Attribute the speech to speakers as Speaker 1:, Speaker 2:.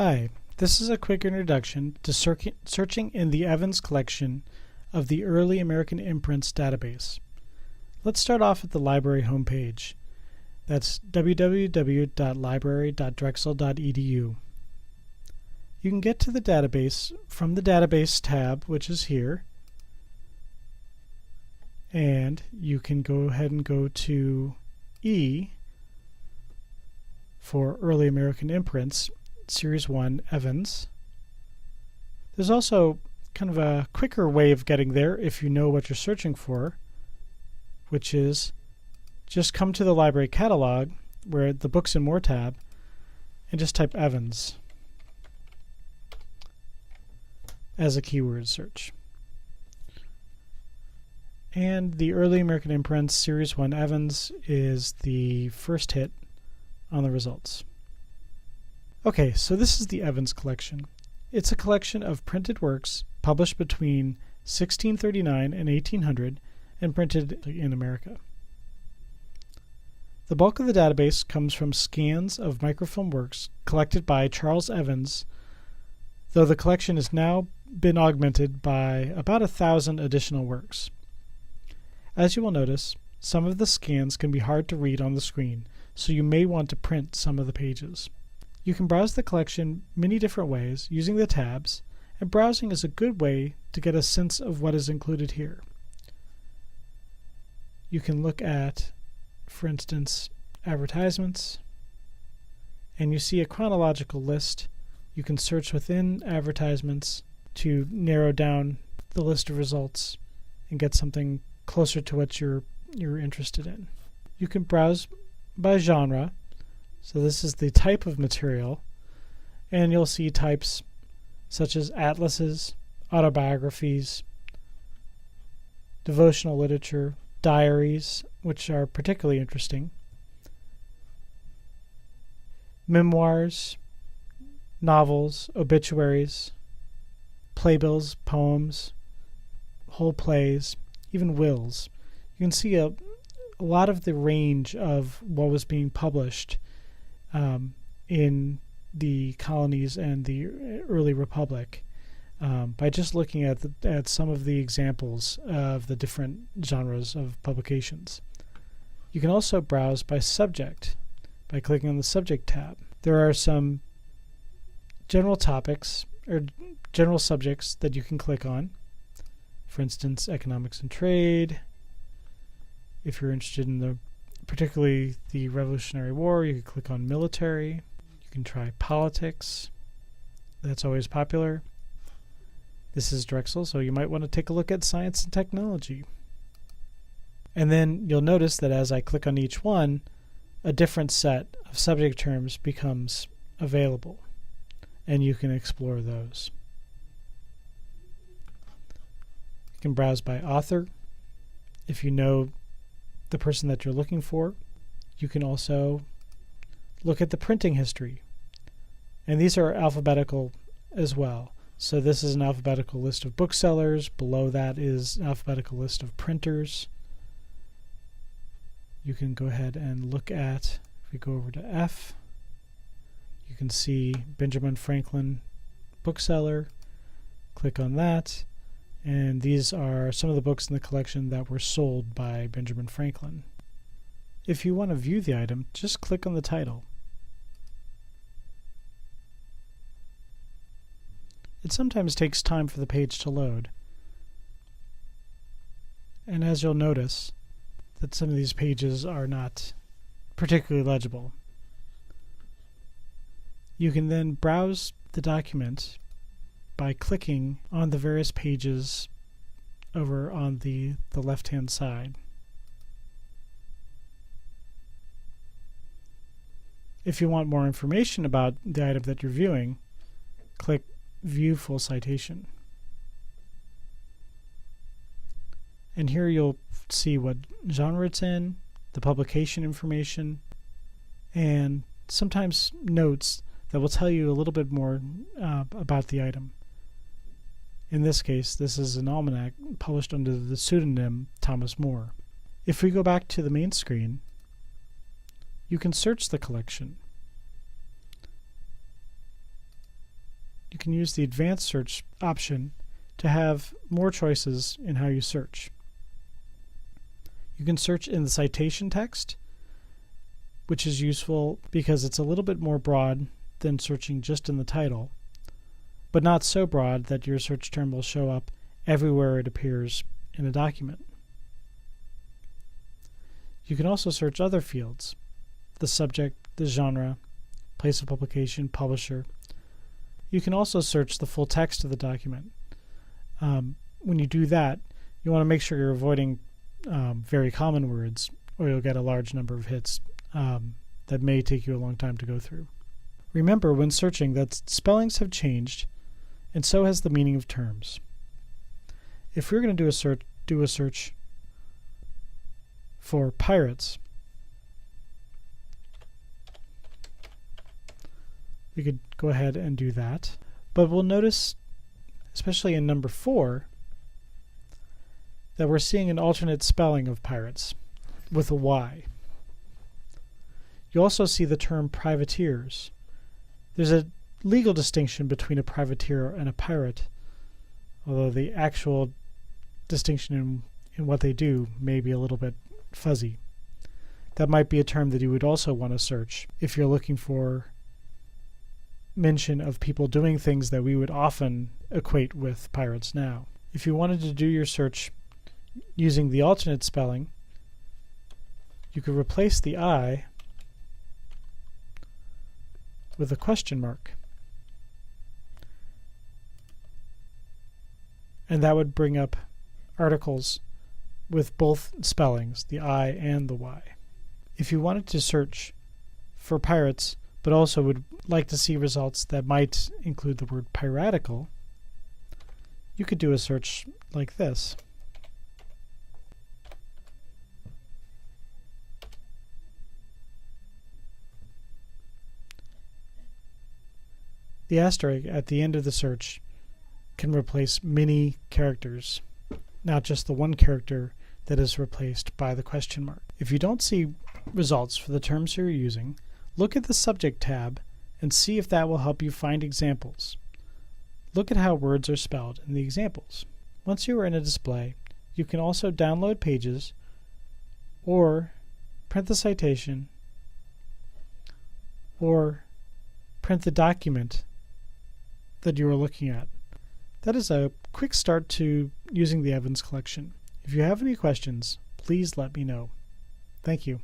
Speaker 1: Hi, this is a quick introduction to searching in the Evans collection of the Early American Imprints database. Let's start off at the library homepage. That's www.library.drexel.edu. You can get to the database from the Database tab, which is here, and you can go ahead and go to E for Early American Imprints, Series 1 Evans. There's also kind of a quicker way of getting there if you know what you're searching for, which is just come to the library catalog where the Books and More tab and just type Evans as a keyword search. And the Early American Imprints Series 1 Evans is the first hit on the results. Okay, so this is the Evans collection. It's a collection of printed works published between 1639 and 1800 and printed in America. The bulk of the database comes from scans of microfilm works collected by Charles Evans, though the collection has now been augmented by about 1,000 additional works. As you will notice, some of the scans can be hard to read on the screen, so you may want to print some of the pages. You can browse the collection many different ways using the tabs, and browsing is a good way to get a sense of what is included here. You can look at, for instance, advertisements, and you see a chronological list. You can search within advertisements to narrow down the list of results and get something closer to what you're interested in. You can browse by genre. So this is the type of material, and you'll see types such as atlases, autobiographies, devotional literature, diaries, which are particularly interesting, memoirs, novels, obituaries, playbills, poems, whole plays, even wills. You can see a lot of the range of what was being published in the colonies and the early republic by just looking at some of the examples of the different genres of publications. You can also browse by subject by clicking on the Subject tab. There are some general topics or general subjects that you can click on. For instance, economics and trade. If you're interested in particularly the Revolutionary War, you can click on military. You can try politics. That's always popular. This is Drexel, so you might want to take a look at science and technology. And then you'll notice that as I click on each one, a different set of subject terms becomes available, and you can explore those. You can browse by author. If you know the person that you're looking for, you can also look at the printing history. And these are alphabetical as well. So this is an alphabetical list of booksellers. Below that is an alphabetical list of printers. You can go ahead and look at, if we go over to F, you can see Benjamin Franklin bookseller. Click on that. And these are some of the books in the collection that were sold by Benjamin Franklin. If you want to view the item, just click on the title. It sometimes takes time for the page to load. And as you'll notice, that some of these pages are not particularly legible. You can then browse the document by clicking on the various pages over on the left-hand side. If you want more information about the item that you're viewing, click View Full Citation. And here you'll see what genre it's in, the publication information, and sometimes notes that will tell you a little bit more about the item. In this case, this is an almanac published under the pseudonym Thomas More. If we go back to the main screen, you can search the collection. you can use the advanced search option to have more choices in how you search. You can search in the citation text, which is useful because it's a little bit more broad than searching just in the title, but not so broad that your search term will show up everywhere it appears in a document. You can also search other fields: the subject, the genre, place of publication, publisher. You can also search the full text of the document. When you do that, you want to make sure you're avoiding very common words, or you'll get a large number of hits that may take you a long time to go through. Remember when searching that spellings have changed, and so has the meaning of terms. If we're going to do a search for pirates, we could go ahead and do that. But we'll notice, especially in number 4, that we're seeing an alternate spelling of pirates with a Y. You also see the term privateers. There's a legal distinction between a privateer and a pirate, although the actual distinction in what they do may be a little bit fuzzy. That might be a term that you would also want to search if you're looking for mention of people doing things that we would often equate with pirates now. If you wanted to do your search using the alternate spelling, you could replace the I with a question mark. And that would bring up articles with both spellings, the I and the Y. If you wanted to search for pirates, but also would like to see results that might include the word piratical, you could do a search like this. The asterisk at the end of the search can replace many characters, not just the one character that is replaced by the question mark. If you don't see results for the terms you're using, look at the Subject tab and see if that will help you find examples. Look at how words are spelled in the examples. Once you are in a display, you can also download pages or print the citation or print the document that you are looking at. That is a quick start to using the Evans collection. If you have any questions, please let me know. Thank you.